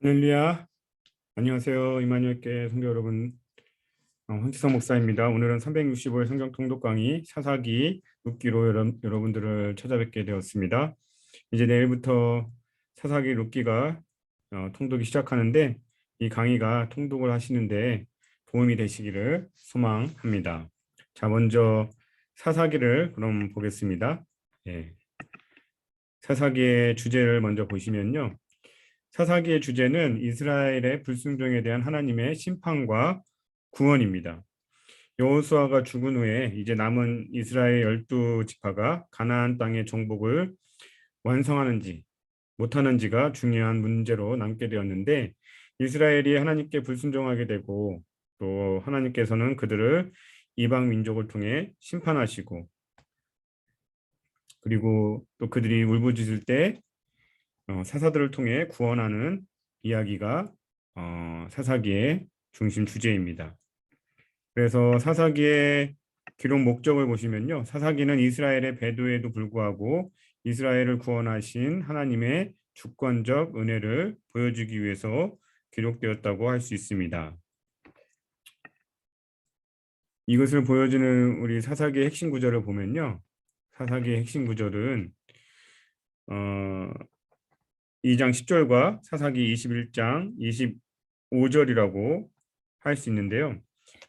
할렐루야. 안녕하세요. 이마누엘교회 성도 여러분. 황지성 목사입니다. 오늘은 365일 성경 통독 강의 사사기 룻기로 여러분들을 찾아뵙게 되었습니다. 이제 내일부터 사사기 룻기가 통독이 시작하는데 이 강의가 통독을 하시는데 도움이 되시기를 소망합니다. 자, 먼저 사사기를 그럼 보겠습니다. 예. 사사기의 주제를 먼저 보시면요. 사사기의 주제는 이스라엘의 불순종에 대한 하나님의 심판과 구원입니다. 여호수아가 죽은 후에 이제 남은 이스라엘 12지파가 가나안 땅의 정복을 완성하는지 못하는지가 중요한 문제로 남게 되었는데, 이스라엘이 하나님께 불순종하게 되고 또 하나님께서는 그들을 이방 민족을 통해 심판하시고, 그리고 또 그들이 울부짖을 때 사사들을 통해 구원하는 이야기가 사사기의 중심 주제입니다. 그래서 사사기의 기록 목적을 보시면요, 사사기는 이스라엘의 배도에도 불구하고 이스라엘을 구원하신 하나님의 주권적 은혜를 보여주기 위해서 기록되었다고 할 수 있습니다. 이것을 보여주는 우리 사사기의 핵심 구절을 보면요, 사사기의 핵심 구절은 2장 10절과 사사기 21장 25절이라고 할 수 있는데요.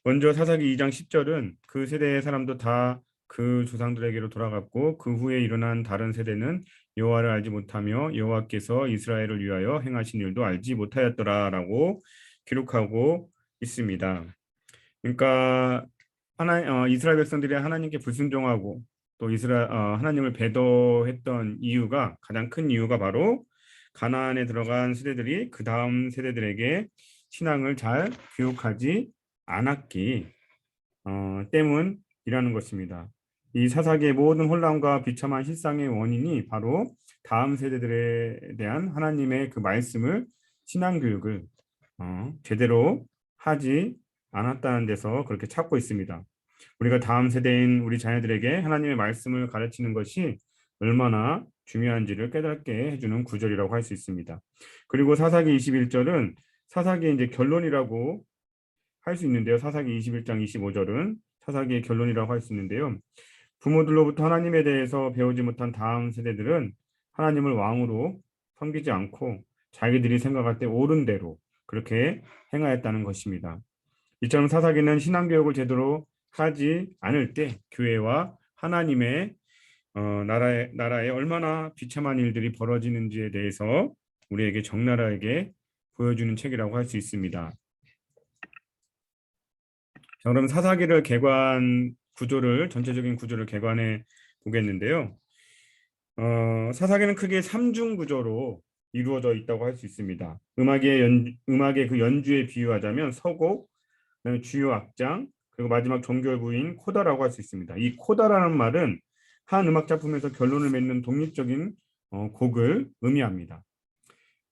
먼저 사사기 2장 10절은 그 세대의 사람도 다 그 조상들에게로 돌아갔고 그 후에 일어난 다른 세대는 여호와를 알지 못하며 여호와께서 이스라엘을 위하여 행하신 일도 알지 못하였더라라고 기록하고 있습니다. 그러니까 이스라엘 백성들이 하나님께 불순종하고 또 하나님을 배도했던 이유가, 가장 큰 이유가 바로 가나안에 들어간 세대들이 그 다음 세대들에게 신앙을 잘 교육하지 않았기 때문이라는 것입니다. 이 사사기의 모든 혼란과 비참한 실상의 원인이 바로 다음 세대들에 대한 하나님의 그 말씀을, 신앙 교육을 제대로 하지 않았다는 데서 그렇게 찾고 있습니다. 우리가 다음 세대인 우리 자녀들에게 하나님의 말씀을 가르치는 것이 얼마나 중요한지를 깨닫게 해주는 구절이라고 할 수 있습니다. 그리고 사사기 21절은 사사기의 이제 결론이라고 할 수 있는데요. 사사기 21장 25절은 사사기의 결론이라고 할 수 있는데요. 부모들로부터 하나님에 대해서 배우지 못한 다음 세대들은 하나님을 왕으로 섬기지 않고 자기들이 생각할 때 옳은 대로 그렇게 행하였다는 것입니다. 이처럼 사사기는 신앙교육을 제대로 하지 않을 때 교회와 하나님의 나라에 얼마나 비참한 일들이 벌어지는지에 대해서 우리에게 적나라하게 보여주는 책이라고 할 수 있습니다. 자, 그럼 사사기를 전체적인 구조를 개관해 보겠는데요. 사사기는 크게 3중 구조로 이루어져 있다고 할 수 있습니다. 음악의 그 연주에 비유하자면 서곡, 그다음에 주요 악장, 그리고 마지막 종결부인 코다라고 할 수 있습니다. 이 코다라는 말은 한 음악 작품에서 결론을 맺는 독립적인 곡을 의미합니다.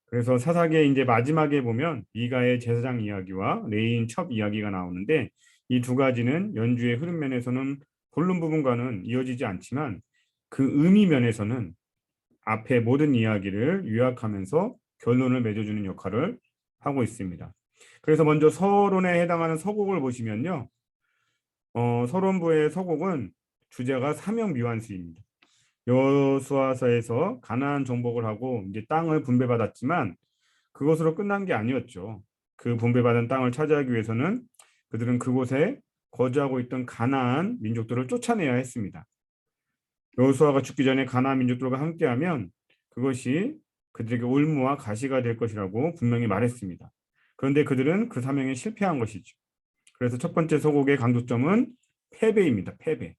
그래서 사사기의 이제 마지막에 보면 미가의 제사장 이야기와 레인 첩 이야기가 나오는데, 이 두 가지는 연주의 흐름 면에서는 본론 부분과는 이어지지 않지만 그 의미 면에서는 앞에 모든 이야기를 요약하면서 결론을 맺어주는 역할을 하고 있습니다. 그래서 먼저 서론에 해당하는 서곡을 보시면요, 서론부의 서곡은 주제가 사명미완수입니다. 여호수아서에서 가나안 정복을 하고 이제 땅을 분배받았지만 그것으로 끝난 게 아니었죠. 그 분배받은 땅을 차지하기 위해서는 그들은 그곳에 거주하고 있던 가나안 민족들을 쫓아내야 했습니다. 여호수아가 죽기 전에 가나안 민족들과 함께하면 그것이 그들에게 올무와 가시가 될 것이라고 분명히 말했습니다. 그런데 그들은 그 사명에 실패한 것이죠. 그래서 첫 번째 서곡의 강조점은 패배입니다. 패배.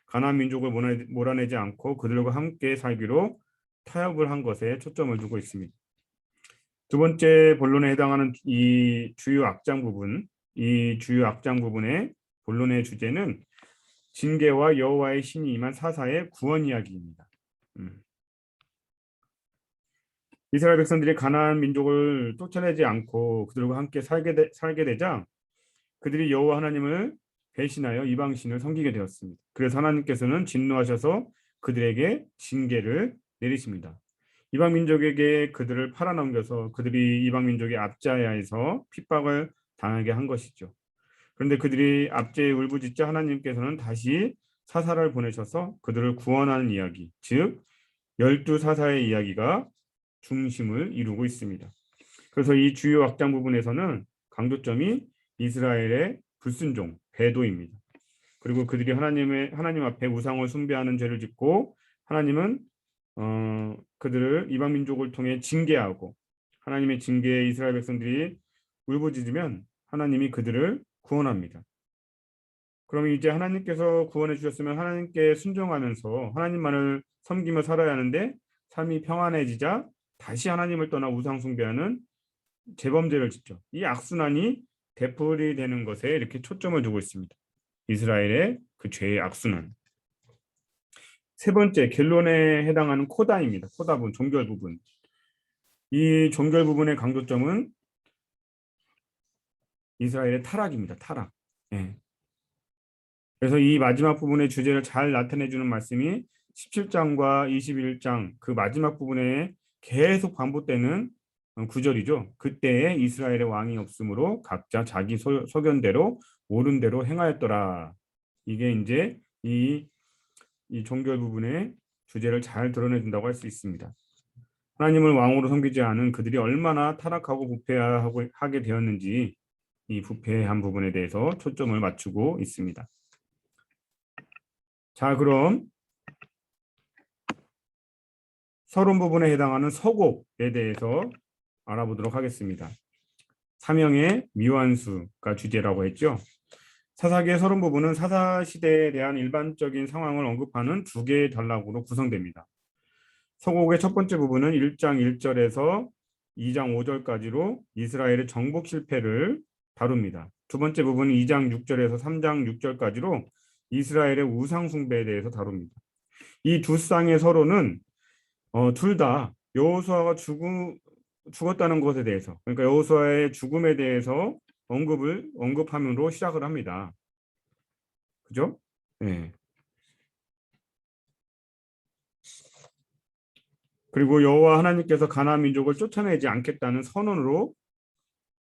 가나안 민족을 몰아내지 않고 그들과 함께 살기로 타협을 한 것에 초점을 두고 있습니다. 두 번째 본론에 해당하는 이 주요 악장 부분의 본론의 주제는 징계와 여호와의 신이 임한 사사의 구원 이야기입니다. 이스라엘 백성들이 가나안 민족을 쫓아내지 않고 그들과 함께 살게 되자 그들이 여호와 하나님을 배신하여 이방신을 섬기게 되었습니다. 그래서 하나님께서는 진노하셔서 그들에게 징계를 내리십니다. 이방 민족에게 그들을 팔아넘겨서 그들이 이방 민족의 압제하에서 핍박을 당하게 한 것이죠. 그런데 그들이 압제에 울부짖자 하나님께서는 다시 사사를 보내셔서 그들을 구원하는 이야기, 즉 열두 사사의 이야기가 중심을 이루고 있습니다. 그래서 이 주요 악장 부분에서는 강조점이 이스라엘의 불순종, 배도입니다. 그리고 그들이 하나님 앞에 우상을 숭배하는 죄를 짓고 하나님은 그들을 이방 민족을 통해 징계하고 하나님의 징계에 이스라엘 백성들이 울부짖으면 하나님이 그들을 구원합니다. 그러면 이제 하나님께서 구원해 주셨으면 하나님께 순종하면서 하나님만을 섬기며 살아야 하는데 삶이 평안해지자 다시 하나님을 떠나 우상 숭배하는 재범죄를 짓죠. 이 악순환이 되풀이 되는 것에 이렇게 초점을 두고 있습니다. 이스라엘의 그 죄의 악순환. 세 번째, 결론에 해당하는 코다입니다. 코다 부분, 종결 부분. 이 종결 부분의 강조점은 이스라엘의 타락입니다. 타락. 예. 그래서 이 마지막 부분의 주제를 잘 나타내주는 말씀이 17장과 21장 그 마지막 부분에 계속 반복되는 구절이죠. 그때에 이스라엘의 왕이 없으므로 각자 자기 소견대로 옳은 대로 행하였더라. 이게 이제 이 종결 부분의 주제를 잘 드러내준다고 할 수 있습니다. 하나님을 왕으로 섬기지 않은 그들이 얼마나 타락하고 부패하게 되었는지 이 부패한 부분에 대해서 초점을 맞추고 있습니다. 자, 그럼 서론 부분에 해당하는 서곡에 대해서 알아보도록 하겠습니다. 사명의 미완수가 주제라고 했죠. 사사기의 서론 부분은 사사시대에 대한 일반적인 상황을 언급하는 두 개의 단락으로 구성됩니다. 서곡의 첫 번째 부분은 1장 1절에서 2장 5절까지로 이스라엘의 정복 실패를 다룹니다. 두 번째 부분은 2장 6절에서 3장 6절까지로 이스라엘의 우상 숭배에 대해서 다룹니다. 이 두 쌍의 서론은 둘 다 여호수아가 죽었다는 것에 대해서, 그러니까 여호수아의 죽음에 대해서 언급함으로 시작을 합니다. 그죠? 네. 그리고 여호와 하나님께서 가나안 민족을 쫓아내지 않겠다는 선언으로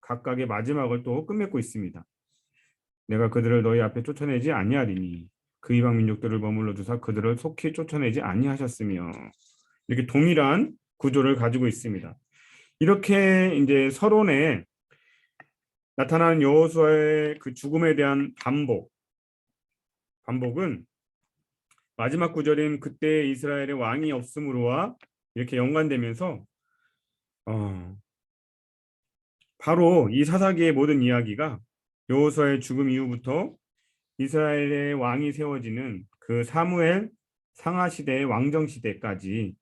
각각의 마지막을 또 끝맺고 있습니다. 내가 그들을 너희 앞에 쫓아내지 아니하리니 그 이방 민족들을 머물러 두사 그들을 속히 쫓아내지 아니하셨으며, 이렇게 동일한 구조를 가지고 있습니다. 이렇게 이제 서론에 나타나는 여호수아의 그 죽음에 대한 반복은 마지막 구절인 그때 이스라엘의 왕이 없음으로와 이렇게 연관되면서 바로 이 사사기의 모든 이야기가 여호수아의 죽음 이후부터 이스라엘의 왕이 세워지는 그 사무엘 상하 시대의 왕정 시대까지,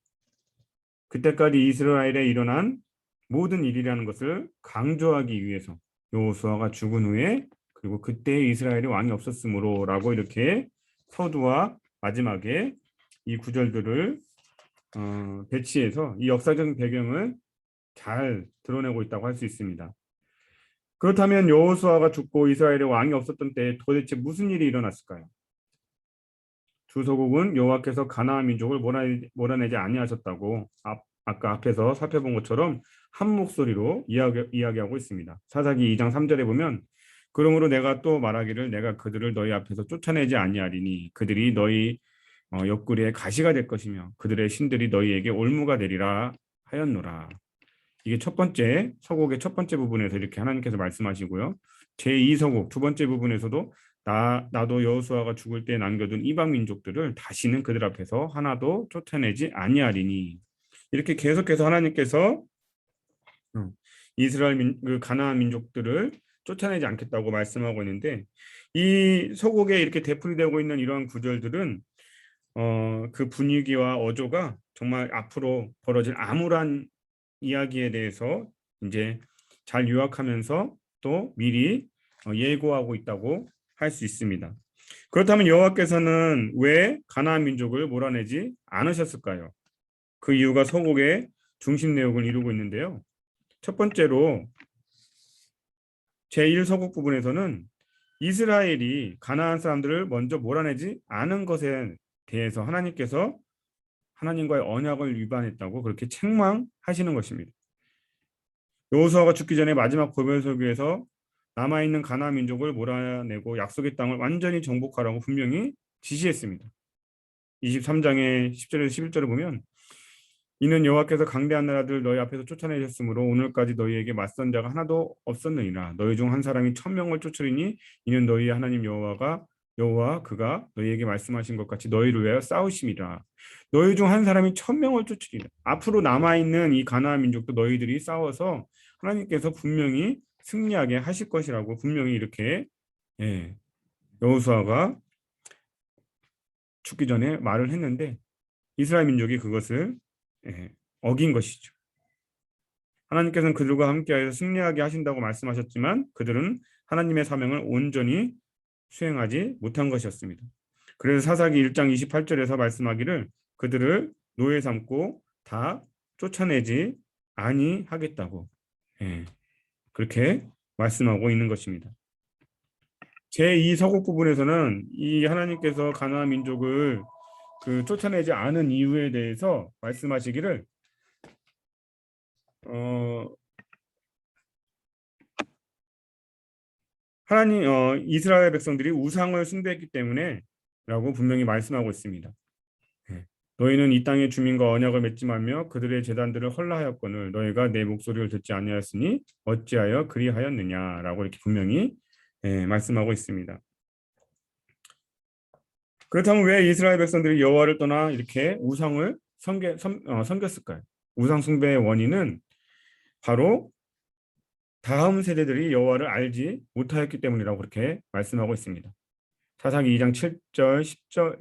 그때까지 이스라엘에 일어난 모든 일이라는 것을 강조하기 위해서 여호수아가 죽은 후에 그리고 그때 이스라엘의 왕이 없었으므로라고 이렇게 서두와 마지막에 이 구절들을 배치해서 이 역사적 배경을 잘 드러내고 있다고 할 수 있습니다. 그렇다면 여호수아가 죽고 이스라엘의 왕이 없었던 때에 도대체 무슨 일이 일어났을까요? 주서국은 여호와께서 가나안 민족을 몰아내지 아니하셨다고 아까 앞에서 살펴본 것처럼 한 목소리로 이야기하고 있습니다. 사사기 2장 3절에 보면 그러므로 내가 또 말하기를 내가 그들을 너희 앞에서 쫓아내지 아니하리니 그들이 너희 옆구리에 가시가 될 것이며 그들의 신들이 너희에게 올무가 되리라 하였노라. 이게 첫 번째 서곡의 첫 번째 부분에서 이렇게 하나님께서 말씀하시고요. 제2서곡 두 번째 부분에서도 나도 여호수아가 죽을 때 남겨둔 이방 민족들을 다시는 그들 앞에서 하나도 쫓아내지 아니하리니, 이렇게 계속해서 하나님께서 이스라엘 그 가나안 민족들을 쫓아내지 않겠다고 말씀하고 있는데, 이 서곡에 이렇게 되풀이되고 있는 이러한 구절들은 그 분위기와 어조가 정말 앞으로 벌어질 암울한 이야기에 대해서 이제 잘 요약하면서 또 미리 예고하고 있다고 할 수 있습니다. 그렇다면 여호와께서는 왜 가나안 민족을 몰아내지 않으셨을까요? 그 이유가 서곡의 중심 내용을 이루고 있는데요. 첫 번째로 제1서곡 부분에서는 이스라엘이 가나안 사람들을 먼저 몰아내지 않은 것에 대해서 하나님께서 하나님과의 언약을 위반했다고 그렇게 책망하시는 것입니다. 여호수아가 죽기 전에 마지막 보혈설교에서 남아있는 가나안 민족을 몰아내고 약속의 땅을 완전히 정복하라고 분명히 지시했습니다. 23장의 10절에서 11절을 보면 이는 여호와께서 강대한 나라들 너희 앞에서 쫓아내셨으므로 오늘까지 너희에게 맞선 자가 하나도 없었느니라. 너희 중 한 사람이 1,000명을 쫓으리니 이는 너희의 하나님 여호와 그가 너희에게 말씀하신 것 같이 너희를 위하여 싸우심이라. 너희 중 한 사람이 1,000명을 쫓으리라. 앞으로 남아있는 이 가나안 민족도 너희들이 싸워서 하나님께서 분명히 승리하게 하실 것이라고 분명히 이렇게 여호수아가 죽기 전에 말을 했는데 이스라엘 민족이 그것을 어긴 것이죠. 하나님께서는 그들과 함께하여 승리하게 하신다고 말씀하셨지만 그들은 하나님의 사명을 온전히 수행하지 못한 것이었습니다. 그래서 사사기 1장 28절에서 말씀하기를 그들을 노예 삼고 다 쫓아내지 아니하겠다고 그렇게 말씀하고 있는 것입니다. 제2서국 부분에서는 이 하나님께서 가나안 민족을 쫓아내지 않은 이유에 대해서 말씀하시기를 하나님 이스라엘 백성들이 우상을 숭배했기 때문에 라고 분명히 말씀하고 있습니다. 너희는 이 땅의 주민과 언약을 맺지 말며 그들의 제단들을 헐라하였거늘 너희가 내 목소리를 듣지 아니하였으니 어찌하여 그리하였느냐라고 이렇게 분명히 말씀하고 있습니다. 그렇다면 왜 이스라엘 백성들이 여호와를 떠나 이렇게 우상을 섬겼을까요? 우상 숭배의 원인은 바로 다음 세대들이 여호와를 알지 못하였기 때문이라고 그렇게 말씀하고 있습니다. 사사기 2장 7절,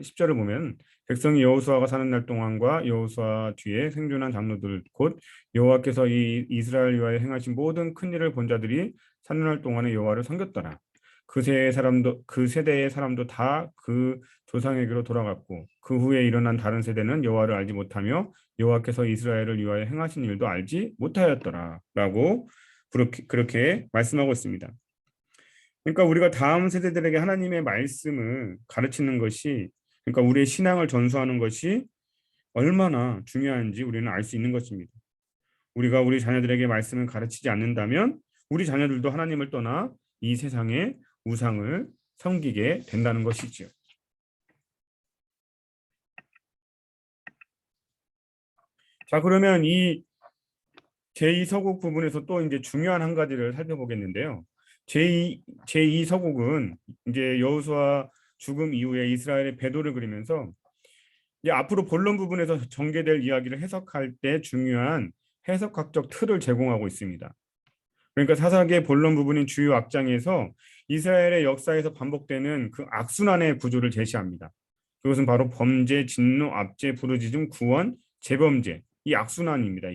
10절을 보면 백성이 여호수아가 사는 날 동안과 여호수아 뒤에 생존한 장로들 곧 여호와께서 이 이스라엘 위하여 행하신 모든 큰 일을 본 자들이 사는 날 동안에 여호와를 섬겼더라. 그 세대의 사람도 다 그 조상에게로 돌아갔고 그 후에 일어난 다른 세대는 여호와를 알지 못하며 여호와께서 이스라엘을 위하여 행하신 일도 알지 못하였더라라고 그렇게 말씀하고 있습니다. 그러니까 우리가 다음 세대들에게 하나님의 말씀을 가르치는 것이 그러니까 우리의 신앙을 전수하는 것이 얼마나 중요한지 우리는 알 수 있는 것입니다. 우리가 우리 자녀들에게 말씀을 가르치지 않는다면 우리 자녀들도 하나님을 떠나 이 세상의 우상을 섬기게 된다는 것이지요. 자, 그러면 이 제2서국 부분에서 또 이제 중요한 한 가지를 살펴보겠는데요. 제2서국은 이제 여호수아 죽음 이후에 이스라엘의 배도를 그리면서 이제 앞으로 본론 부분에서 전개될 이야기를 해석할 때 중요한 해석학적 틀을 제공하고 있습니다. 그러니까 사사기의 본론 부분인 주요 악장에서 이스라엘의 역사에서 반복되는 그 악순환의 구조를 제시합니다. 그것은 바로 범죄, 진노, 압제, 부르짖음, 구원, 재범죄 이 악순환입니다.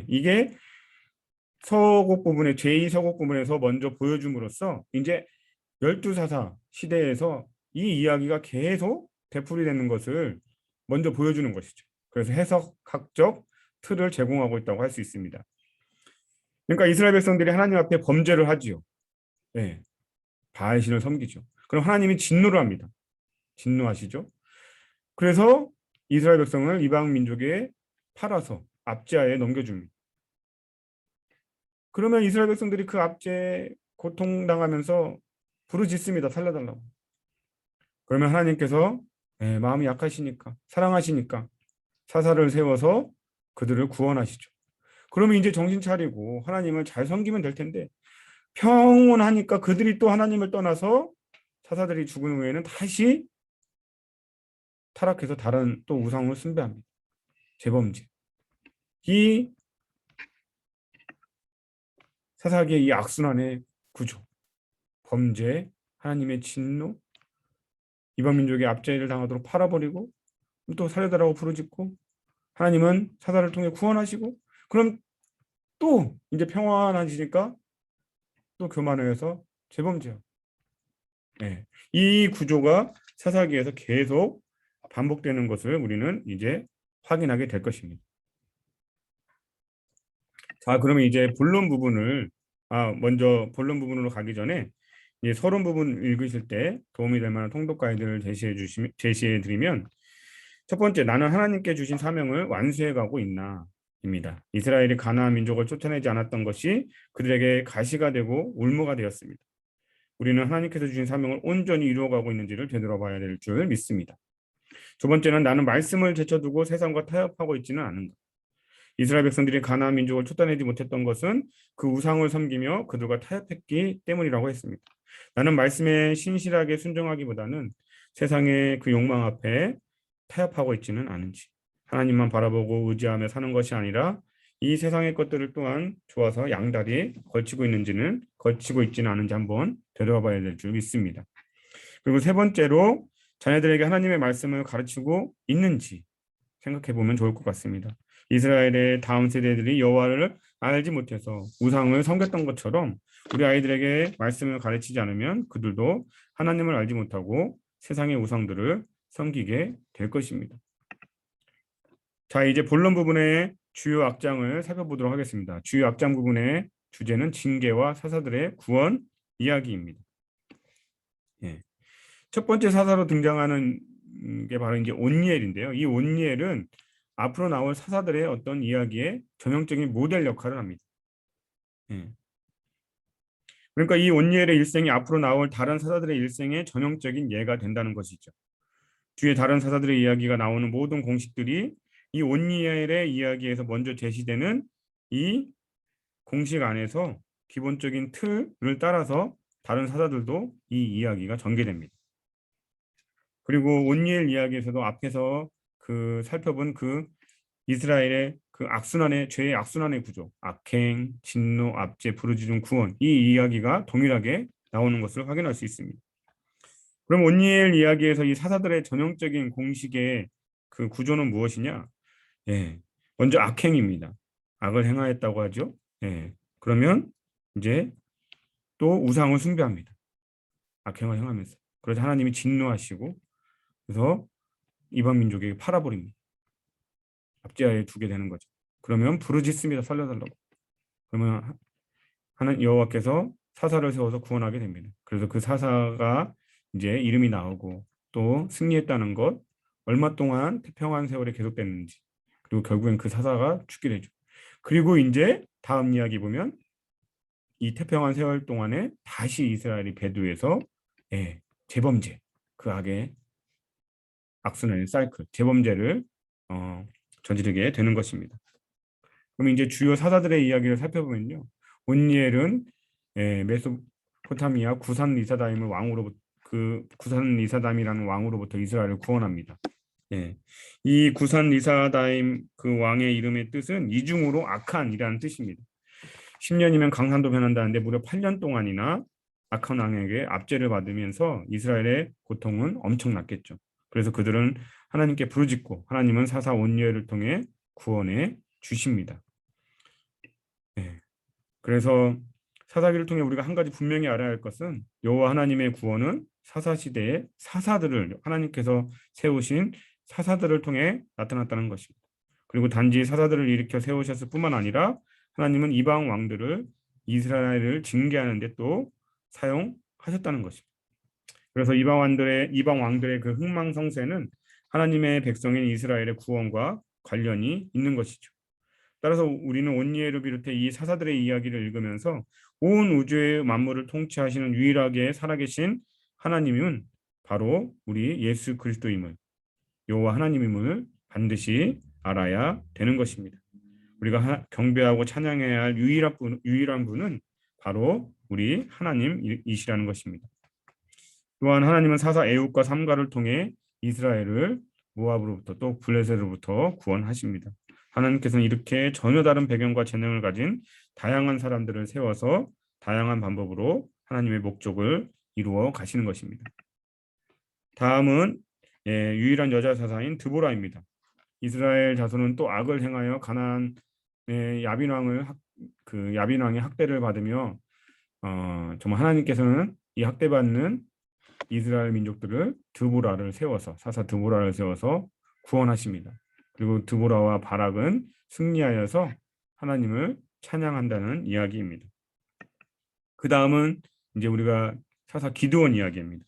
이게 서곡 부분의 제2서곡 부분에서 먼저 보여줌으로써 이제 12사사 시대에서 이 이야기가 계속 되풀이되는 것을 먼저 보여주는 것이죠. 그래서 해석학적 틀을 제공하고 있다고 할 수 있습니다. 그러니까 이스라엘 백성들이 하나님 앞에 범죄를 하지요. 바알신을 섬기죠. 그럼 하나님이 진노를 합니다. 진노하시죠. 그래서 이스라엘 백성을 이방 민족에 팔아서 압제하에 넘겨줍니다. 그러면 이스라엘 백성들이 그 압제에 고통당하면서 부르짖습니다. 살려달라고. 그러면 하나님께서 마음이 약하시니까 사랑하시니까 사사를 세워서 그들을 구원하시죠. 그러면 이제 정신 차리고 하나님을 잘 섬기면 될 텐데 평온하니까 그들이 또 하나님을 떠나서 사사들이 죽은 후에는 다시 타락해서 다른 또 우상을 숭배합니다. 재범죄. 이 사사기의 이 악순환의 구조. 범죄, 하나님의 진노, 이방 민족의 압제를 당하도록 팔아버리고 또 살려달라고 부르짖고 하나님은 사사를 통해 구원하시고 그럼 또 이제 평안하시니까 또 교만해서 재범죄. 이 구조가 사사기에서 계속 반복되는 것을 우리는 이제 확인하게 될 것입니다. 자, 그러면 이제 본론 부분을 먼저 본론 부분으로 가기 전에 이제 서론 부분 읽으실 때 도움이 될 만한 통독 가이드를 제시해 드리면 첫 번째, 나는 하나님께 주신 사명을 완수해 가고 있나? 입니다. 이스라엘이 가나안 민족을 쫓아내지 않았던 것이 그들에게 가시가 되고 울무가 되었습니다. 우리는 하나님께서 주신 사명을 온전히 이루어가고 있는지를 되돌아봐야 될 줄 믿습니다. 두 번째는 나는 말씀을 제쳐두고 세상과 타협하고 있지는 않은가. 이스라엘 백성들이 가나안 민족을 쫓아내지 못했던 것은 그 우상을 섬기며 그들과 타협했기 때문이라고 했습니다. 나는 말씀에 신실하게 순종하기보다는 세상의 그 욕망 앞에 타협하고 있지는 않은지, 하나님만 바라보고 의지하며 사는 것이 아니라 이 세상의 것들을 또한 좋아서 양다리 걸치고 있지는 않은지 한번 되돌아봐야 될 줄 믿습니다. 그리고 세 번째로 자녀들에게 하나님의 말씀을 가르치고 있는지 생각해 보면 좋을 것 같습니다. 이스라엘의 다음 세대들이 여호와를 알지 못해서 우상을 섬겼던 것처럼 우리 아이들에게 말씀을 가르치지 않으면 그들도 하나님을 알지 못하고 세상의 우상들을 섬기게 될 것입니다. 자, 이제 본론 부분의 주요 악장을 살펴보도록 하겠습니다. 주요 악장 부분의 주제는 징계와 사사들의 구원 이야기입니다. 예. 첫 번째 사사로 등장하는 게 바로 이제 온니엘인데요. 이 온니엘은 앞으로 나올 사사들의 어떤 이야기의 전형적인 모델 역할을 합니다. 예. 그러니까 이 온니엘의 일생이 앞으로 나올 다른 사사들의 일생의 전형적인 예가 된다는 것이죠. 뒤에 다른 사사들의 이야기가 나오는 모든 공식들이 이 온니엘의 이야기에서 먼저 제시되는 이 공식 안에서 기본적인 틀을 따라서 다른 사사들도 이 이야기가 전개됩니다. 그리고 온니엘 이야기에서도 앞에서 그 살펴본 그 이스라엘의 그 악순환의 죄의 악순환의 구조, 악행, 진노, 압제, 부르짖음, 구원, 이 이야기가 동일하게 나오는 것을 확인할 수 있습니다. 그럼 온니엘 이야기에서 이 사사들의 전형적인 공식의 그 구조는 무엇이냐? 예, 먼저 악행입니다. 악을 행하였다고 하죠. 예, 그러면 이제 또 우상을 숭배합니다. 악행을 행하면서. 그래서 하나님이 진노하시고 그래서 이방 민족에게 팔아버립니다. 압제하에 두게 되는 거죠. 그러면 부르짖습니다. 살려달라고. 그러면 하나님 여호와께서 사사를 세워서 구원하게 됩니다. 그래서 그 사사가 이제 이름이 나오고 또 승리했다는 것, 얼마 동안 태평한 세월이 계속됐는지, 그리고 결국엔 그 사사가 죽게 되죠. 그리고 이제 다음 이야기 보면 이 태평한 세월 동안에 다시 이스라엘이 배두에서 재범죄, 그 악의 악순환의 사이클, 재범죄를 저지르게 되는 것입니다. 그럼 이제 주요 사사들의 이야기를 살펴보면요, 온니엘은 메소포타미아 구산 리사다임을 왕으로부터 그 구산 리사다임이라는 왕으로부터 이스라엘을 구원합니다. 예, 이 구산 리사다임 그 왕의 이름의 뜻은 이중으로 악한이라는 뜻입니다. 10년이면 강산도 변한다는데 무려 8년 동안이나 악한 왕에게 압제를 받으면서 이스라엘의 고통은 엄청났겠죠. 그래서 그들은 하나님께 부르짖고 하나님은 사사 온니엘을 통해 구원해 주십니다. 네. 그래서 사사기를 통해 우리가 한 가지 분명히 알아야 할 것은 여호와 하나님의 구원은 사사 시대의 사사들을 하나님께서 세우신 사사들을 통해 나타났다는 것입니다. 그리고 단지 사사들을 일으켜 세우셨을 뿐만 아니라 하나님은 이방 왕들을 이스라엘을 징계하는 데 또 사용하셨다는 것입니다. 그래서 이방 왕들의 그 흥망성쇠는 하나님의 백성인 이스라엘의 구원과 관련이 있는 것이죠. 따라서 우리는 온니엘을 비롯해 이 사사들의 이야기를 읽으면서 온 우주의 만물을 통치하시는 유일하게 살아계신 하나님은 바로 우리 예수 그리스도임을, 여호와 하나님임을 반드시 알아야 되는 것입니다. 우리가 경배하고 찬양해야 할 유일한 분은 바로 우리 하나님이시라는 것입니다. 또한 하나님은 사사 에훗과 삼가를 통해 이스라엘을 모압으로부터 또 블레셋으로부터 구원하십니다. 하나님께서는 이렇게 전혀 다른 배경과 재능을 가진 다양한 사람들을 세워서 다양한 방법으로 하나님의 목적을 이루어 가시는 것입니다. 다음은 유일한 여자 사사인 드보라입니다. 이스라엘 자손은 또 악을 행하여 가나안의 야빈왕의 학대를 받으며 정말 하나님께서는 이 학대받는 이스라엘 민족들을 사사 드보라를 세워서 구원하십니다. 그리고 드보라와 바락은 승리하여서 하나님을 찬양한다는 이야기입니다. 그 다음은 이제 우리가 사사 기드온 이야기입니다.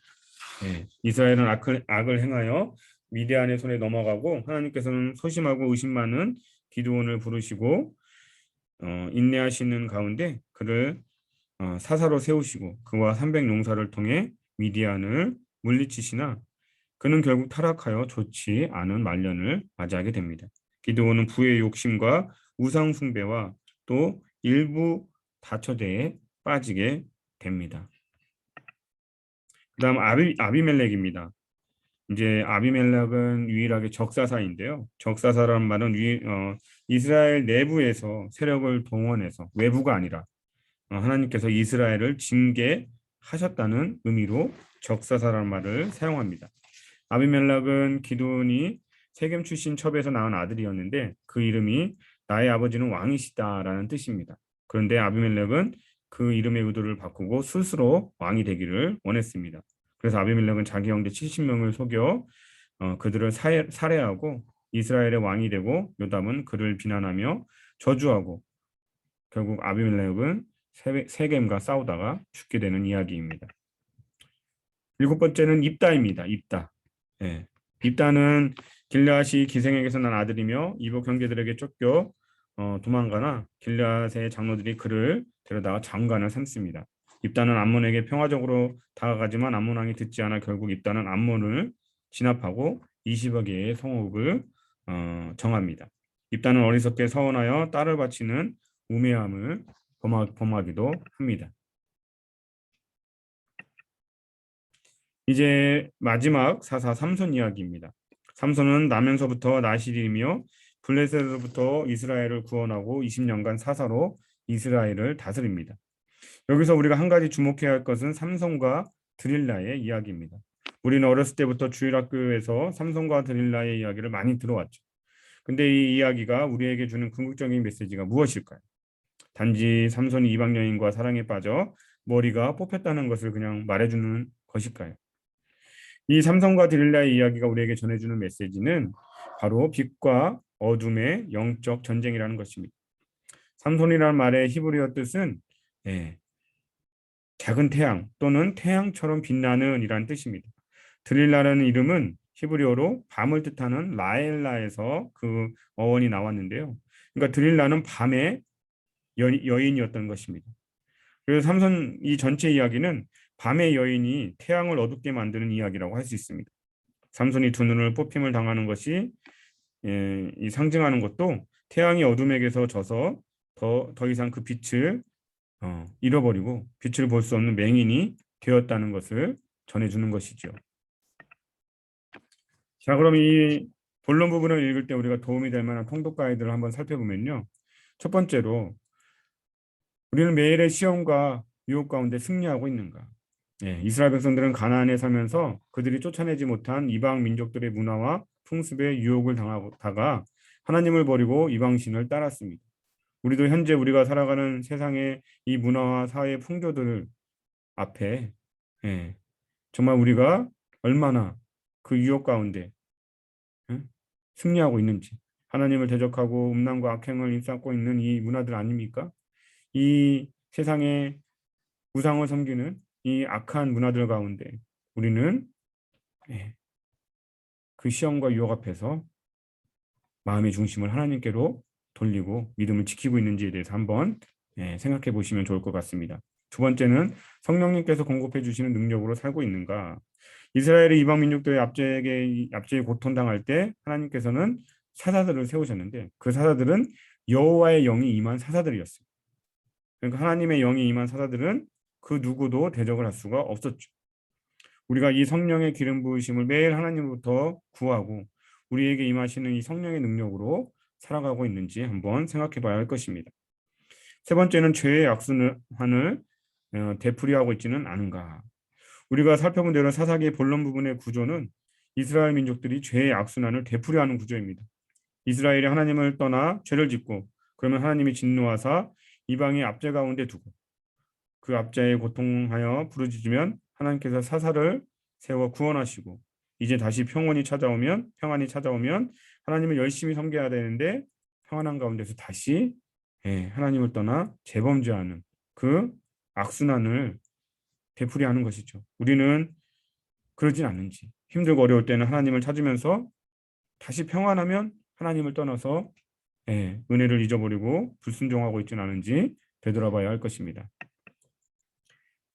이스라엘은 악을 행하여 미디안의 손에 넘어가고 하나님께서는 소심하고 의심 많은 기드온을 부르시고 인내하시는 가운데 그를 사사로 세우시고 그와 300 용사를 통해 미디안을 물리치시나 그는 결국 타락하여 좋지 않은 말년을 맞이하게 됩니다. 기드온은 부의 욕심과 우상 숭배와 또 일부 다처제에 빠지게 됩니다. 그다음 아비멜렉입니다. 이제 아비멜렉은 유일하게 적사사인데요. 적사사라는 말은 이스라엘 내부에서 세력을 동원해서 외부가 아니라 하나님께서 이스라엘을 징계하셨다는 의미로 적사사라는 말을 사용합니다. 아비멜렉은 기드온이 세겜 출신 첩에서 낳은 아들이었는데 그 이름이 나의 아버지는 왕이시다라는 뜻입니다. 그런데 아비멜렉은 그 이름의 의도를 바꾸고 스스로 왕이 되기를 원했습니다. 그래서 아비멜렉은 자기 형제 70명을 속여 그들을 살해하고 이스라엘의 왕이 되고 요담은 그를 비난하며 저주하고 결국 아비멜렉은 세겜과 싸우다가 죽게 되는 이야기입니다. 7번째는 입다입니다. 입다. 예. 입다는 길르앗이 기생에게서 난 아들이며 이복 형제들에게 쫓겨 도망가나 길르앗의 장로들이 그를 데려다가 장관을 삼습니다. 입다는 암몬에게 평화적으로 다가가지만 암몬 왕이 듣지 않아 결국 입다는 암몬을 진압하고 20여 개의 성읍을 정합니다. 입다는 어리석게 서원하여 딸을 바치는 우매함을 범하기도 합니다. 이제 마지막 사사 삼손 이야기입니다. 삼손은 나면서부터 나실이며 블레셋으로부터 이스라엘을 구원하고 20년간 사사로 이스라엘을 다스립니다. 여기서 우리가 한 가지 주목해야 할 것은 삼손과 드릴라의 이야기입니다. 우리는 어렸을 때부터 주일학교에서 삼손과 드릴라의 이야기를 많이 들어왔죠. 근데 이 이야기가 우리에게 주는 궁극적인 메시지가 무엇일까요? 단지 삼손이 이방 여인과 사랑에 빠져 머리가 뽑혔다는 것을 그냥 말해주는 것일까요? 이 삼손과 드릴라의 이야기가 우리에게 전해주는 메시지는 바로 빛과 어둠의 영적 전쟁이라는 것입니다. 삼손이라는 말의 히브리어 뜻은 작은 태양 또는 태양처럼 빛나는 이란 뜻입니다. 드릴라라는 이름은 히브리어로 밤을 뜻하는 라엘라에서 그 어원이 나왔는데요. 그러니까 드릴라는 밤의 여인이었던 것입니다. 그래서 삼손 이 전체 이야기는 밤의 여인이 태양을 어둡게 만드는 이야기라고 할 수 있습니다. 삼손이 두 눈을 뽑힘을 당하는 것이 이 상징하는 것도 태양이 어둠에게서 져서 더 이상 그 빛을 잃어버리고 빛을 볼 수 없는 맹인이 되었다는 것을 전해주는 것이죠. 자, 그럼 이 본론 부분을 읽을 때 우리가 도움이 될 만한 통독 가이드를 한번 살펴보면요. 첫 번째로 우리는 매일의 시험과 유혹 가운데 승리하고 있는가? 이스라엘 백성들은 가나안에 살면서 그들이 쫓아내지 못한 이방 민족들의 문화와 풍습에 유혹을 당하다가 하나님을 버리고 이방신을 따랐습니다. 우리도 현재 우리가 살아가는 세상의 이 문화와 사회의 풍조들 앞에 정말 우리가 얼마나 그 유혹 가운데 승리하고 있는지, 하나님을 대적하고 음란과 악행을 일삼고 있는 이 문화들 아닙니까? 이 세상의 우상을 섬기는 이 악한 문화들 가운데 우리는 그 시험과 유혹 앞에서 마음의 중심을 하나님께로 돌리고 믿음을 지키고 있는지에 대해서 한번 생각해 보시면 좋을 것 같습니다. 두 번째는 성령님께서 공급해 주시는 능력으로 살고 있는가? 이스라엘의 이방 민족들의 압제에 고통당할 때 하나님께서는 사사들을 세우셨는데 그 사사들은 여호와의 영이 임한 사사들이었어요. 그러니까 하나님의 영이 임한 사사들은 그 누구도 대적을 할 수가 없었죠. 우리가 이 성령의 기름 부으심을 매일 하나님으로부터 구하고 우리에게 임하시는 이 성령의 능력으로 살아가고 있는지 한번 생각해 봐야 할 것입니다. 세 번째는 죄의 악순환을 되풀이하고 있지는 않은가. 우리가 살펴본 대로 사사기의 본론 부분의 구조는 이스라엘 민족들이 죄의 악순환을 되풀이하는 구조입니다. 이스라엘이 하나님을 떠나 죄를 짓고 그러면 하나님이 진노하사 이방의 압제 가운데 두고 그 압제에 고통하여 부르짖으면 하나님께서 사사를 세워 구원하시고 이제 다시 평안이 찾아오면 하나님을 열심히 섬겨야 되는데 평안한 가운데서 다시 하나님을 떠나 재범죄하는 그 악순환을 되풀이하는 것이죠. 우리는 그러진 않는지 힘들고 어려울 때는 하나님을 찾으면서 다시 평안하면 하나님을 떠나서 은혜를 잊어버리고 불순종하고 있지는 않은지 되돌아봐야 할 것입니다.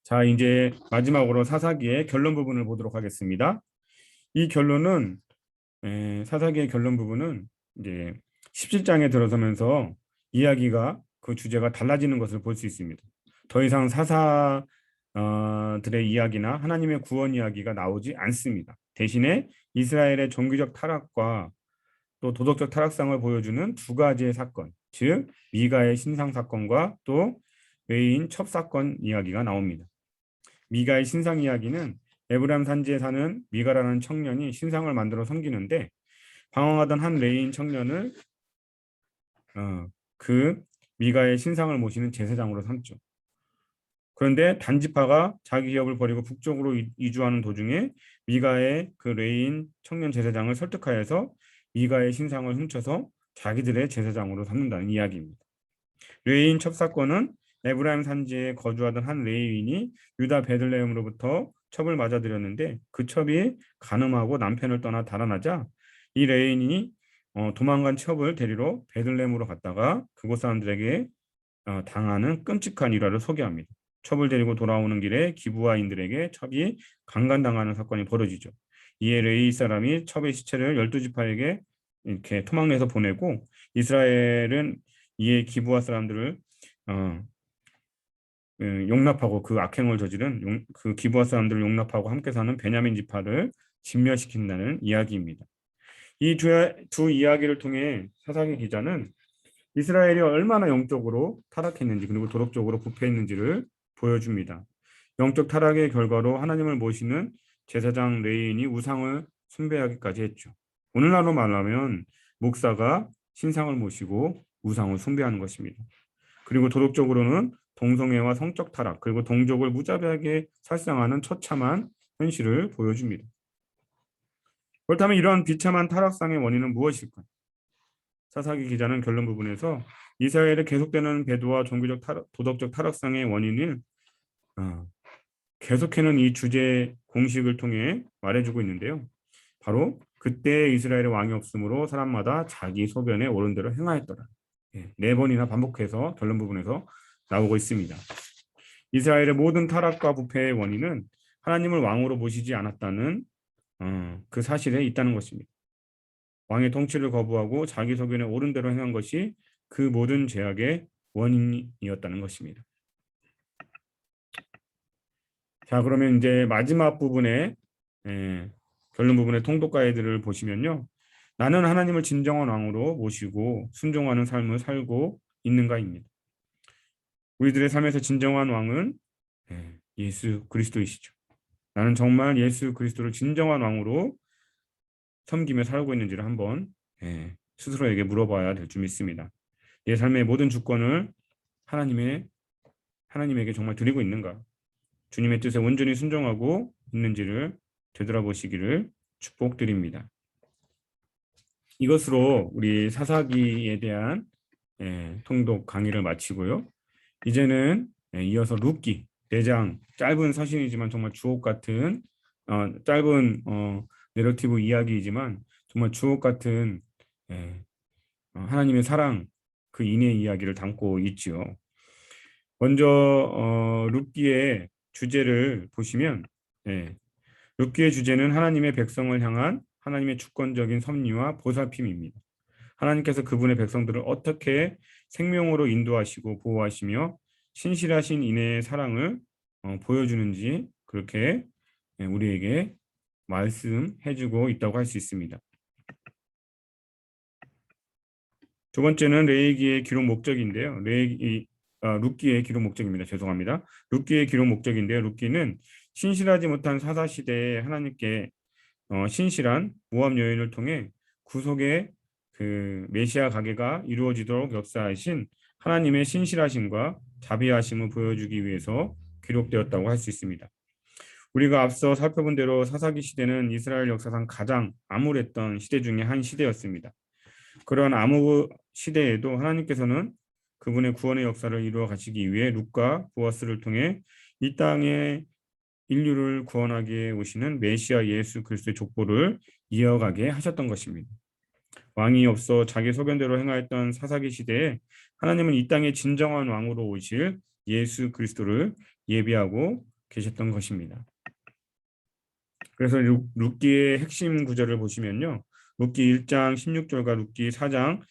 자, 이제 마지막으로 사사기의 결론 부분을 보도록 하겠습니다. 이 결론은 사사기의 결론 부분은 이제 17장에 들어서면서 이야기가 그 주제가 달라지는 것을 볼 수 있습니다. 더 이상 사사들의 이야기나 하나님의 구원 이야기가 나오지 않습니다. 대신에 이스라엘의 종교적 타락과 또 도덕적 타락상을 보여주는 두 가지의 사건, 즉 미가의 신상 사건과 또 외인 첩 사건 이야기가 나옵니다. 미가의 신상 이야기는 에브라임 산지에 사는 미가라는 청년이 신상을 만들어 섬기는데 방황하던 한 레인 청년을 그 미가의 신상을 모시는 제사장으로 삼죠. 그런데 단지파가 자기 기업을 버리고 북쪽으로 이주하는 도중에 미가의 그 레인 청년 제사장을 설득하여서 미가의 신상을 훔쳐서 자기들의 제사장으로 삼는다는 이야기입니다. 레인 첩 사건은 에브라임 산지에 거주하던 한 레위인이 유다 베들레헴으로부터 첩을 맞아들였는데 그 첩이 간음하고 남편을 떠나 달아나자 이 레위인이 도망간 첩을 데리러 베들레헴으로 갔다가 그곳 사람들에게 당하는 끔찍한 일화를 소개합니다. 첩을 데리고 돌아오는 길에 기브아인들에게 첩이 강간당하는 사건이 벌어지죠. 이에 레위 사람이 첩의 시체를 12지파에게 이렇게 토막내서 보내고 이스라엘은 이에 기브아 사람들을 용납하고 그 악행을 저지른 그 기브아 사람들을 용납하고 함께 사는 베냐민 지파를 진멸시킨다는 이야기입니다. 이 두 이야기를 통해 사사기 기자는 이스라엘이 얼마나 영적으로 타락했는지 그리고 도덕적으로 부패했는지를 보여줍니다. 영적 타락의 결과로 하나님을 모시는 제사장 레인이 우상을 숭배하기까지 했죠. 오늘날로 말하면 목사가 신상을 모시고 우상을 숭배하는 것입니다. 그리고 도덕적으로는 동성애와 성적 타락 그리고 동족을 무자비하게 살상하는 처참한 현실을 보여줍니다. 그렇다면 이러한 비참한 타락상의 원인은 무엇일까? 사사기 기자는 결론 부분에서 이스라엘의 계속되는 배도와 종교적 도덕적 타락상의 원인을 계속해는 이 주제 공식을 통해 말해주고 있는데요. 바로 그때 이스라엘의 왕이 없으므로 사람마다 자기 소변에 옳은 대로 행하였더라. 네 번이나 반복해서 결론 부분에서 나오고 있습니다. 이스라엘의 모든 타락과 부패의 원인은 하나님을 왕으로 모시지 않았다는 그 사실에 있다는 것입니다. 왕의 통치를 거부하고 자기 소견에 옳은 대로 행한 것이 그 모든 죄악의 원인이었다는 것입니다. 자, 그러면 이제 마지막 부분에 결론 부분의 통독 가이드를 보시면요. 나는 하나님을 진정한 왕으로 모시고 순종하는 삶을 살고 있는가입니다. 우리들의 삶에서 진정한 왕은 예수 그리스도이시죠. 나는 정말 예수 그리스도를 진정한 왕으로 섬기며 살고 있는지를 한번 스스로에게 물어봐야 될 줄 믿습니다. 내 삶의 모든 주권을 하나님에게 정말 드리고 있는가? 주님의 뜻에 온전히 순종하고 있는지를 되돌아보시기를 축복드립니다. 이것으로 우리 사사기에 대한 통독 강의를 마치고요. 이제는 이어서 룻기 4장 짧은 서신이지만 정말 주옥 같은 짧은 내러티브 이야기이지만 정말 주옥 같은 하나님의 사랑 그 인의 이야기를 담고 있지요. 먼저 룻기의 주제를 보시면 룻기의 주제는 하나님의 백성을 향한 하나님의 주권적인 섭리와 보살핌입니다. 하나님께서 그분의 백성들을 어떻게 생명으로 인도하시고 보호하시며 신실하신 인의 사랑을 보여주는지 그렇게 우리에게 말씀해주고 있다고 할 수 있습니다. 두 번째는 레위기의 기록 목적인데요. 룻기의 기록 목적입니다. 죄송합니다. 룻기의 기록 목적인데요. 룻기는 신실하지 못한 사사 시대에 하나님께 신실한 모압 여인을 통해 구속의 그 메시아 가계가 이루어지도록 역사하신 하나님의 신실하심과 자비하심을 보여주기 위해서 기록되었다고 할 수 있습니다. 우리가 앞서 살펴본 대로 사사기 시대는 이스라엘 역사상 가장 암울했던 시대 중에 한 시대였습니다. 그런 암흑 시대에도 하나님께서는 그분의 구원의 역사를 이루어 가시기 위해 룻과 보아스를 통해 이 땅에 인류를 구원하기 위해 오시는 메시아 예수 그리스도의 족보를 이어가게 하셨던 것입니다. 왕이 없어 자기 소견대로 행하였던 사사기 시대에 하나님은 이 땅에 진정한 왕으로 오실 예수 그리스도를 예비하고 계셨던 것입니다. 그래서 룻기의 핵심 구절을 보시면요. 룻기 1장 16절과 룻기 4장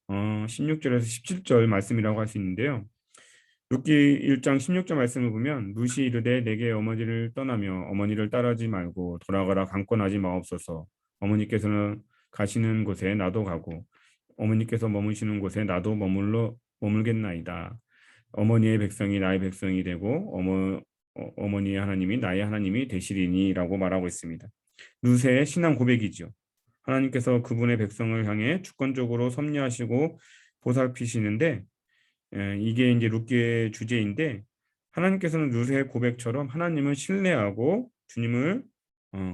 16절에서 17절 말씀이라고 할 수 있는데요. 룻기 1장 16절 말씀을 보면 룻이 이르되 내게 어머니를 떠나며 어머니를 따르지 말고 돌아가라 강권하지 마옵소서. 어머니께서는 가시는 곳에 나도 가고 어머니께서 머무시는 곳에 나도 머물겠나이다. 어머니의 백성이 나의 백성이 되고 어머니의 하나님이 나의 하나님이 되시리니라고 말하고 있습니다. 룻의 신앙 고백이죠. 하나님께서 그분의 백성을 향해 주권적으로 섭리하시고 보살피시는데 이게 이제 룻기의 주제인데 하나님께서는 룻의 고백처럼 하나님을 신뢰하고 주님을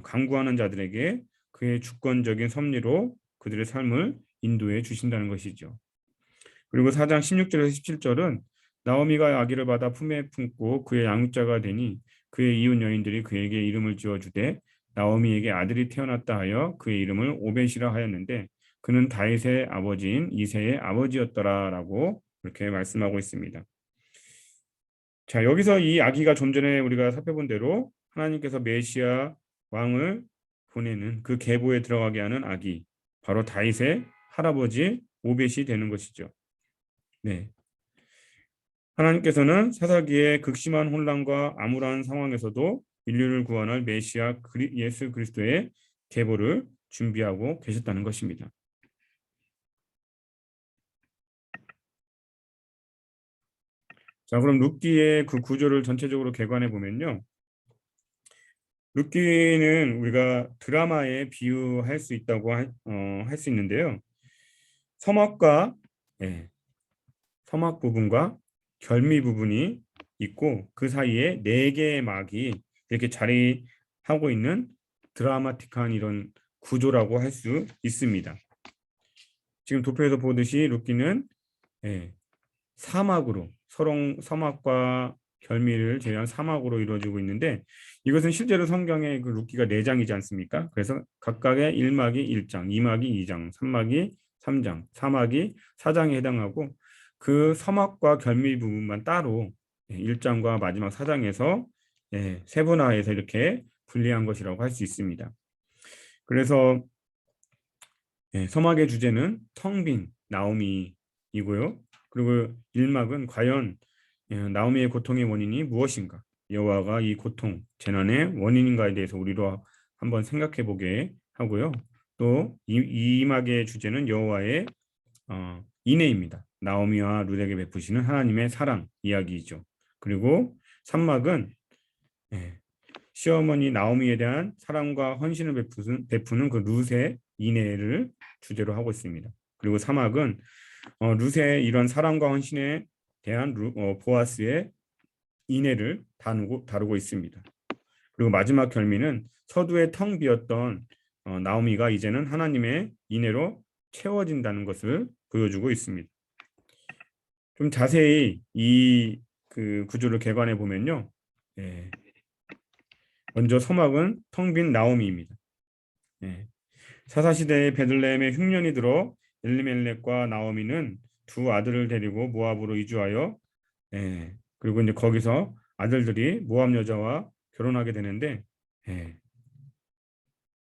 간구하는 자들에게 그의 주권적인 섭리로 그들의 삶을 인도해 주신다는 것이죠. 그리고 4장 16절에서 17절은 나오미가 아기를 받아 품에 품고 그의 양육자가 되니 그의 이웃 여인들이 그에게 이름을 지어주되 나오미에게 아들이 태어났다 하여 그의 이름을 오벳이라 하였는데 그는 다윗의 아버지인 이새의 아버지였더라라고 그렇게 말씀하고 있습니다. 자, 여기서 이 아기가 좀 전에 우리가 살펴본 대로 하나님께서 메시아 왕을 보내는 그 계보에 들어가게 하는 아기, 바로 다윗의 할아버지 오벳이 되는 것이죠. 네. 하나님께서는 사사기의 극심한 혼란과 암울한 상황에서도 인류를 구원할 메시아 예수 그리스도의 계보를 준비하고 계셨다는 것입니다. 자, 그럼 룻기의 그 구조를 전체적으로 개관해 보면요. 룻기는 우리가 드라마에 비유할 수 있다고 할 수 있는데요. 서막과 서막 부분과 결미 부분이 있고 그 사이에 네 개의 막이 이렇게 자리하고 있는 드라마틱한 이런 구조라고 할 수 있습니다. 지금 도표에서 보듯이 룻기는 사막으로 서막과 결미를 제외한 사막으로 이루어지고 있는데 이것은 실제로 성경의 그 룻기가 4장이지 않습니까? 그래서 각각의 1막이 1장, 2막이 2장, 3막이 3장, 4막이 4장에 해당하고 그 서막과 결미 부분만 따로 1장과 마지막 4장에서 세분화해서 이렇게 분리한 것이라고 할 수 있습니다. 그래서 서막의 주제는 텅 빈 나오미이고요. 그리고 1막은 과연 나오미의 고통의 원인이 무엇인가? 여호와가 이 고통, 재난의 원인인가에 대해서 우리로 한번 생각해 보게 하고요. 또 이 막의 주제는 여호와의 인애입니다. 나오미와 룻에게 베푸시는 하나님의 사랑 이야기이죠. 그리고 3막은 시어머니 나오미에 대한 사랑과 헌신을 베푸는 그 룻의 인애를 주제로 하고 있습니다. 그리고 4막은 룻의 이런 사랑과 헌신에 대한 보아스의 인애를 다루고 있습니다. 그리고 마지막 결미는 서두에 텅 비었던 나오미가 이제는 하나님의 인애로 채워진다는 것을 보여주고 있습니다. 좀 자세히 이 그 구조를 개관해 보면요. 먼저 서막은 텅 빈 나오미입니다. 사사시대의 베들레헴에 흉년이 들어 엘리멜렉과 나오미는 두 아들을 데리고 모압으로 이주하여 그리고 이제 거기서 아들들이 모압 여자와 결혼하게 되는데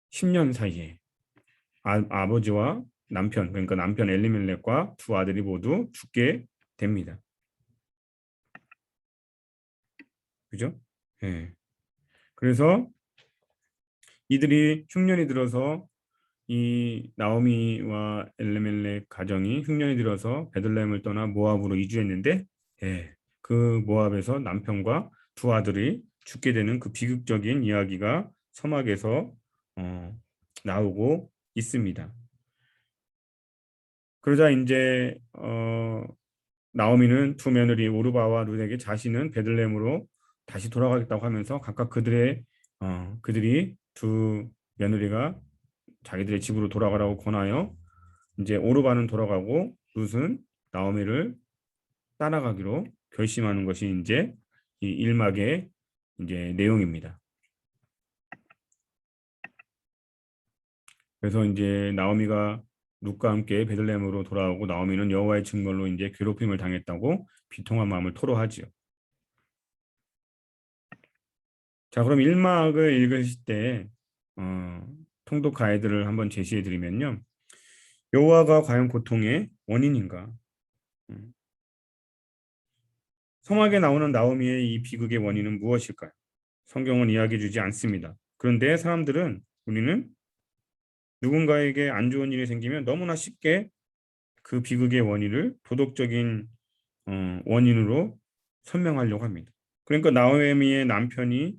10년 사이에 아버지와 남편 그러니까 남편 엘리멜렉과 두 아들이 모두 죽게 됩니다. 그죠? 그래서 이들이 흉년이 들어서 이 나오미와 엘리멜렉 가정이 흉년이 들어서 베들레헴을 떠나 모압으로 이주했는데 그 모압에서 남편과 두 아들이 죽게 되는 그 비극적인 이야기가 서막에서 나오고 있습니다. 그러자 이제 나오미는 두 며느리 오르바와 룻에게 자신은 베들레헴으로 다시 돌아가겠다고 하면서 각각 그들이 두 며느리가 자기들의 집으로 돌아가라고 권하여 이제 오르바는 돌아가고 룻은 나오미를 따라가기로 결심하는 것이 이제 이 1막의 이제 내용입니다. 그래서 이제 나오미가 룻과 함께 베들레헴으로 돌아오고 나오미는 여호와의 증거로 이제 괴롭힘을 당했다고 비통한 마음을 토로하지요. 자, 그럼 1막을 읽으실 때 통독 가이드를 한번 제시해 드리면요. 여호와가 과연 고통의 원인인가? 음, 성악에 나오는 나오미의 이 비극의 원인은 무엇일까요? 성경은 이야기해 주지 않습니다. 그런데 사람들은 우리는 누군가에게 안 좋은 일이 생기면 너무나 쉽게 그 비극의 원인을 도덕적인 원인으로 설명하려고 합니다. 그러니까 나오미의 남편이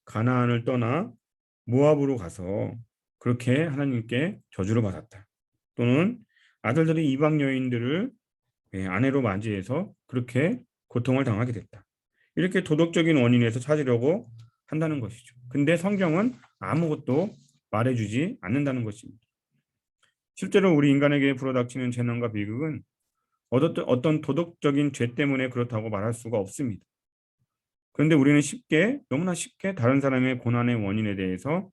가나안을 떠나 모압으로 가서 그렇게 하나님께 저주를 받았다. 또는 아들들이 이방 여인들을 아내로 맞이해서 그렇게 고통을 당하게 됐다. 이렇게 도덕적인 원인에서 찾으려고 한다는 것이죠. 근데 성경은 아무것도 말해주지 않는다는 것입니다. 실제로 우리 인간에게 불어닥치는 재난과 비극은 어떤 도덕적인 죄 때문에 그렇다고 말할 수가 없습니다. 그런데 우리는 너무나 쉽게 다른 사람의 고난의 원인에 대해서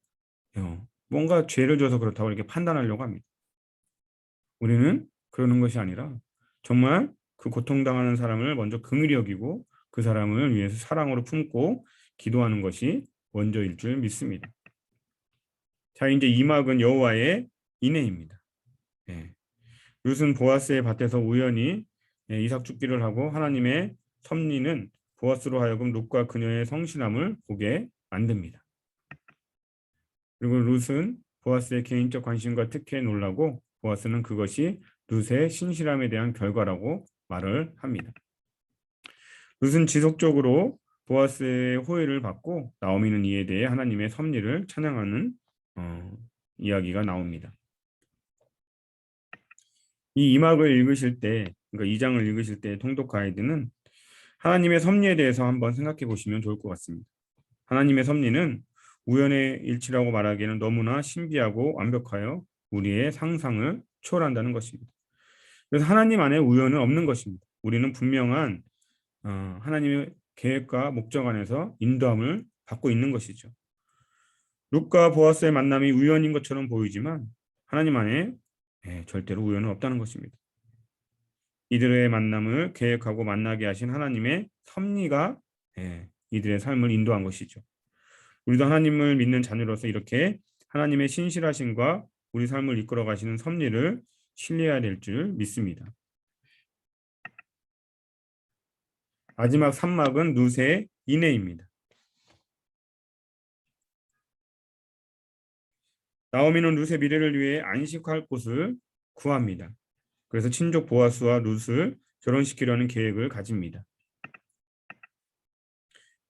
뭔가 죄를 져서 그렇다고 이렇게 판단하려고 합니다. 우리는 그러는 것이 아니라 정말 그 고통당하는 사람을 먼저 긍휼히 여기고 그 사람을 위해서 사랑으로 품고 기도하는 것이 먼저일 줄 믿습니다. 자, 이제 이 막은 여호와의 인애입니다. 예. 룻은 보아스의 밭에서 우연히 이삭 죽기를 하고 하나님의 섭리는 보아스로 하여금 룻과 그녀의 성실함을 보게 만듭니다. 그리고 룻은 보아스의 개인적 관심과 특혜에 놀라고 보아스는 그것이 룻의 신실함에 대한 결과라고 말을 합니다. 룻은 지속적으로 보아스의 호의를 받고 나오미는 이에 대해 하나님의 섭리를 찬양하는 이야기가 나옵니다. 이 이막을 읽으실 때, 그러니까 2장을 읽으실 때 통독 가이드는 하나님의 섭리에 대해서 한번 생각해 보시면 좋을 것 같습니다. 하나님의 섭리는 우연의 일치라고 말하기에는 너무나 신비하고 완벽하여 우리의 상상을 초월한다는 것입니다. 그래서 하나님 안에 우연은 없는 것입니다. 우리는 분명한 하나님의 계획과 목적 안에서 인도함을 받고 있는 것이죠. 룻과 보아스의 만남이 우연인 것처럼 보이지만 하나님 안에 절대로 우연은 없다는 것입니다. 이들의 만남을 계획하고 만나게 하신 하나님의 섭리가 이들의 삶을 인도한 것이죠. 우리도 하나님을 믿는 자녀로서 이렇게 하나님의 신실하심과 우리 삶을 이끌어 가시는 섭리를 신뢰해야 될 줄 믿습니다. 마지막 3막은 룻의 인애입니다. 나오미는 룻의 미래를 위해 안식할 곳을 구합니다. 그래서 친족 보아스와 룻을 결혼시키려는 계획을 가집니다.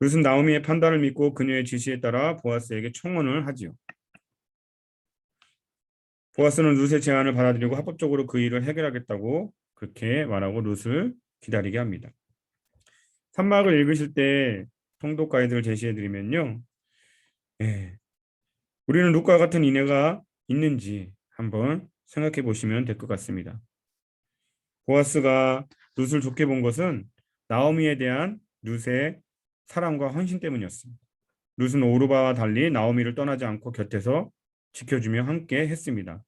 룻은 나오미의 판단을 믿고 그녀의 지시에 따라 보아스에게 청혼을 하지요. 보아스는 룻의 제안을 받아들이고 합법적으로 그 일을 해결하겠다고 그렇게 말하고 룻을 기다리게 합니다. 3막을 읽으실 때 통독 가이드를 제시해 드리면요. 우리는 룻과 같은 인애가 있는지 한번 생각해 보시면 될 것 같습니다. 보아스가 룻을 좋게 본 것은 나오미에 대한 룻의 사랑과 헌신 때문이었습니다. 룻은 오르바와 달리 나오미를 떠나지 않고 곁에서 지켜주며 함께 했습니다.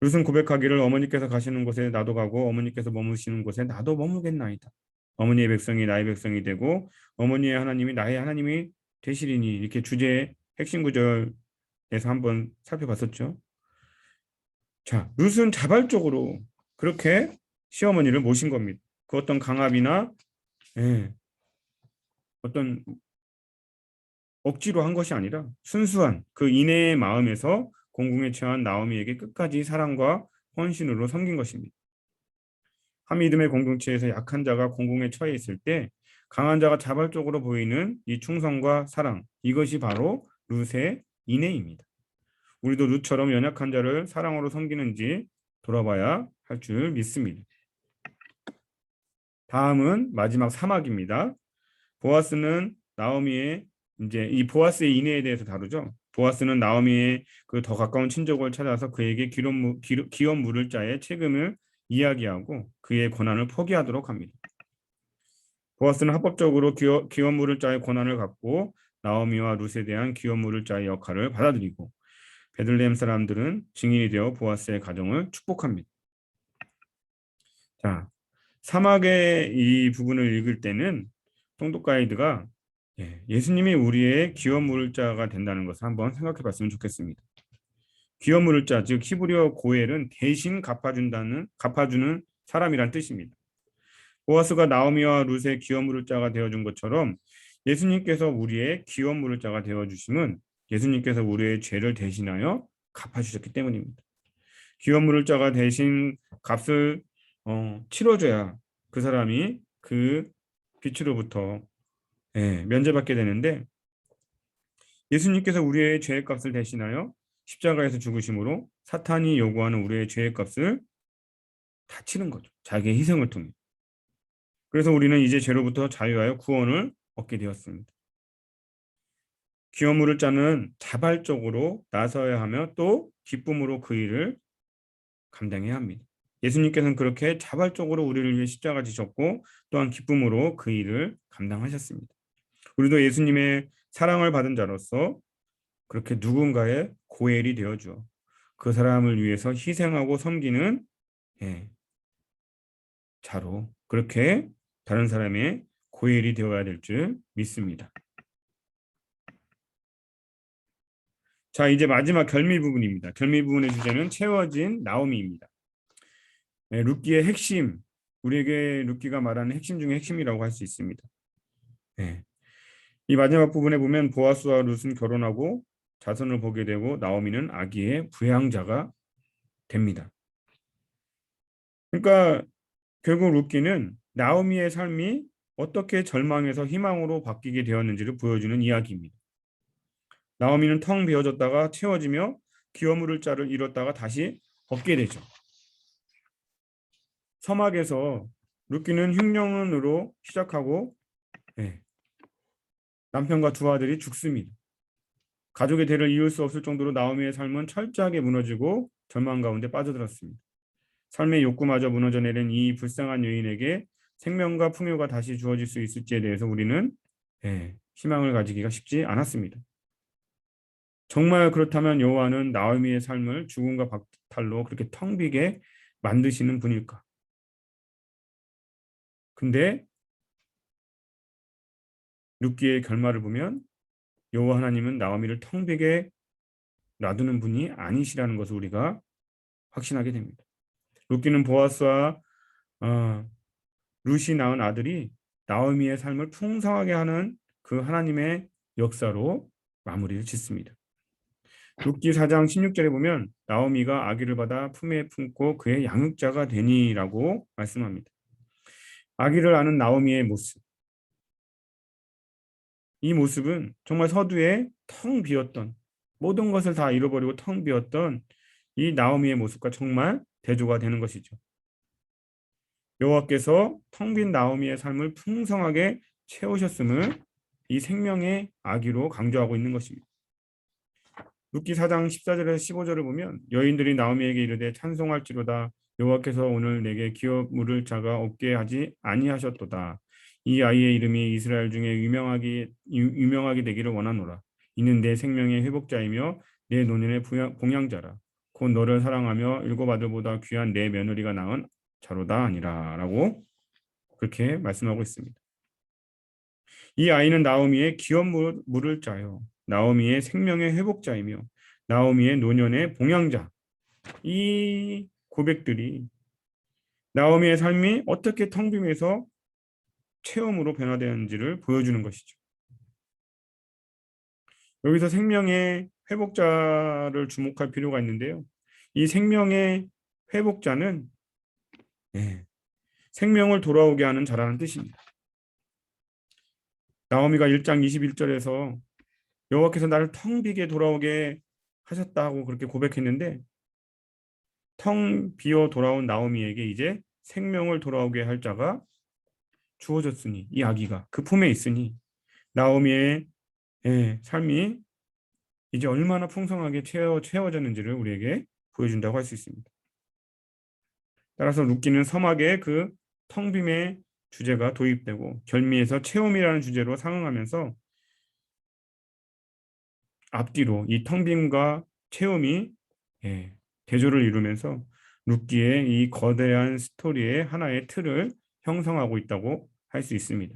룻은 고백하기를 어머니께서 가시는 곳에 나도 가고 어머니께서 머무시는 곳에 나도 머무겠나이다. 어머니의 백성이 나의 백성이 되고 어머니의 하나님이 나의 하나님이 되시리니 이렇게 주제의 핵심 구절에서 한번 살펴봤었죠. 자, 룻은 자발적으로 그렇게 시어머니를 모신 겁니다. 그 어떤 강압이나 어떤 억지로 한 것이 아니라 순수한 그 인애의 마음에서 공공에 처한 나오미에게 끝까지 사랑과 헌신으로 섬긴 것입니다. 한 믿음의 공동체에서 약한 자가 공공에 처해 있을 때 강한 자가 자발적으로 보이는 이 충성과 사랑, 이것이 바로 룻의 인애입니다. 우리도 룻처럼 연약한 자를 사랑으로 섬기는지 돌아봐야 할 줄 믿습니다. 다음은 마지막 3막입니다. 보아스는 나오미의 이제 이 보아스의 인애에 대해서 다루죠. 보아스는 나오미의 그 더 가까운 친족을 찾아서 그에게 기업 물을 자의 책임을 이야기하고 그의 권한을 포기하도록 합니다. 보아스는 합법적으로 기업 물을 자의 권한을 갖고 나오미와 룻에 대한 기업 물을 자의 역할을 받아들이고 베들레헴 사람들은 증인이 되어 보아스의 가정을 축복합니다. 자, 사막의 이 부분을 읽을 때는 통독 가이드가 예수님이 우리의 기업 물을 자가 된다는 것을 한번 생각해 봤으면 좋겠습니다. 기업 물을 자, 즉 히브리어 고엘은 대신 갚아주는 사람이란 뜻입니다. 보아스가 나오미와 룻의 기업 물을 자가 되어준 것처럼 예수님께서 우리의 기업 물을 자가 되어주심은 예수님께서 우리의 죄를 대신하여 갚아주셨기 때문입니다. 기업 물을 자가 대신 값을 치러줘야 그 사람이 그 빛으로부터 면제받게 되는데, 예수님께서 우리의 죄의 값을 대신하여 십자가에서 죽으심으로 사탄이 요구하는 우리의 죄의 값을 다 치는 거죠. 자기의 희생을 통해. 그래서 우리는 이제 죄로부터 자유하여 구원을 얻게 되었습니다. 기업 물을 자는 자발적으로 나서야 하며 또 기쁨으로 그 일을 감당해야 합니다. 예수님께서는 그렇게 자발적으로 우리를 위해 십자가 지셨고 또한 기쁨으로 그 일을 감당하셨습니다. 우리도 예수님의 사랑을 받은 자로서 그렇게 누군가의 고엘이 되어주어 그 사람을 위해서 희생하고 섬기는 자로 그렇게 다른 사람의 고엘이 되어야 될 줄 믿습니다. 자, 이제 마지막 결미 부분입니다. 결미 부분의 주제는 채워진 나오미입니다. 룻기의 핵심, 우리에게 룻기가 말하는 핵심 중에 핵심이라고 할 수 있습니다. 이 마지막 부분에 보면 보아스와 룻은 결혼하고 자손을 보게 되고 나오미는 아기의 부양자가 됩니다. 그러니까 결국 룻기는 나오미의 삶이 어떻게 절망에서 희망으로 바뀌게 되었는지를 보여주는 이야기입니다. 나오미는 텅 비어졌다가 채워지며 기업 물을 자를 잃었다가 다시 얻게 되죠. 서막에서 룻기는 흉년으로 시작하고 남편과 두 아들이 죽습니다. 가족의 대를 이을 수 없을 정도로 나오미의 삶은 철저하게 무너지고 절망 가운데 빠져들었습니다. 삶의 욕구마저 무너져 내린 이 불쌍한 여인에게 생명과 풍요가 다시 주어질 수 있을지에 대해서 우리는 희망을 가지기가 쉽지 않았습니다. 정말 그렇다면 여호와는 나오미의 삶을 죽음과 박탈로 그렇게 텅 비게 만드시는 분일까? 근데 룻기의 결말을 보면 여호와 하나님은 나오미를 텅 비게 놔두는 분이 아니시라는 것을 우리가 확신하게 됩니다. 룻기는 보아스와 룻이 낳은 아들이 나오미의 삶을 풍성하게 하는 그 하나님의 역사로 마무리를 짓습니다. 룻기 4장 16절에 보면 나오미가 아기를 받아 품에 품고 그의 양육자가 되니라고 말씀합니다. 아기를 아는 나오미의 모습, 이 모습은 정말 서두에 텅 비었던, 모든 것을 다 잃어버리고 텅 비었던 이 나오미의 모습과 정말 대조가 되는 것이죠. 여호와께서 텅 빈 나오미의 삶을 풍성하게 채우셨음을 이 생명의 아기로 강조하고 있는 것입니다. 룻기 4장 14절에서 15절을 보면 여인들이 나오미에게 이르되 찬송할지로다 여호와께서 오늘 내게 기업 물을 자가 없게 하지 아니하셨도다. 이 아이의 이름이 이스라엘 중에 유명하게 되기를 원하노라. 이는 내 생명의 회복자이며 내 노년의 봉양자라. 곧 너를 사랑하며 일곱 아들보다 귀한 내 며느리가 낳은 자로다 아니라라고 그렇게 말씀하고 있습니다. 이 아이는 나오미의 기업 물을 자요. 나오미의 생명의 회복자이며 나오미의 노년의 봉양자. 이 고백들이 나오미의 삶이 어떻게 텅 빔에서 체험으로 변화되는지를 보여주는 것이죠. 여기서 생명의 회복자를 주목할 필요가 있는데요. 이 생명의 회복자는 생명을 돌아오게 하는 자라는 뜻입니다. 나오미가 1장 21절에서 여호와께서 나를 텅 비게 돌아오게 하셨다고 그렇게 고백했는데 텅 비어 돌아온 나오미에게 이제 생명을 돌아오게 할 자가 주어졌으니 이 아기가 그 품에 있으니 나오미의 삶이 이제 얼마나 풍성하게 채워졌는지를 우리에게 보여준다고 할 수 있습니다. 따라서 룻기는 서막의 그 텅 빔의 주제가 도입되고 결미에서 체험이라는 주제로 상응하면서 앞뒤로 이 텅 빈과 체험이 대조를 이루면서 룻기의 이 거대한 스토리의 하나의 틀을 형성하고 있다고 할 수 있습니다.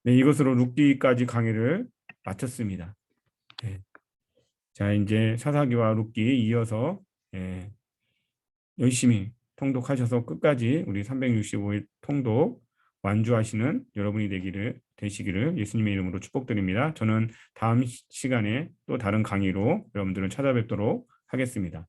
네, 이것으로 룻기까지 강의를 마쳤습니다. 자, 이제 사사기와 룻기 이어서 열심히 통독하셔서 끝까지 우리 365일 통독 완주하시는 여러분이 되시기를 예수님의 이름으로 축복드립니다. 저는 다음 시간에 또 다른 강의로 여러분들을 찾아뵙도록 하겠습니다.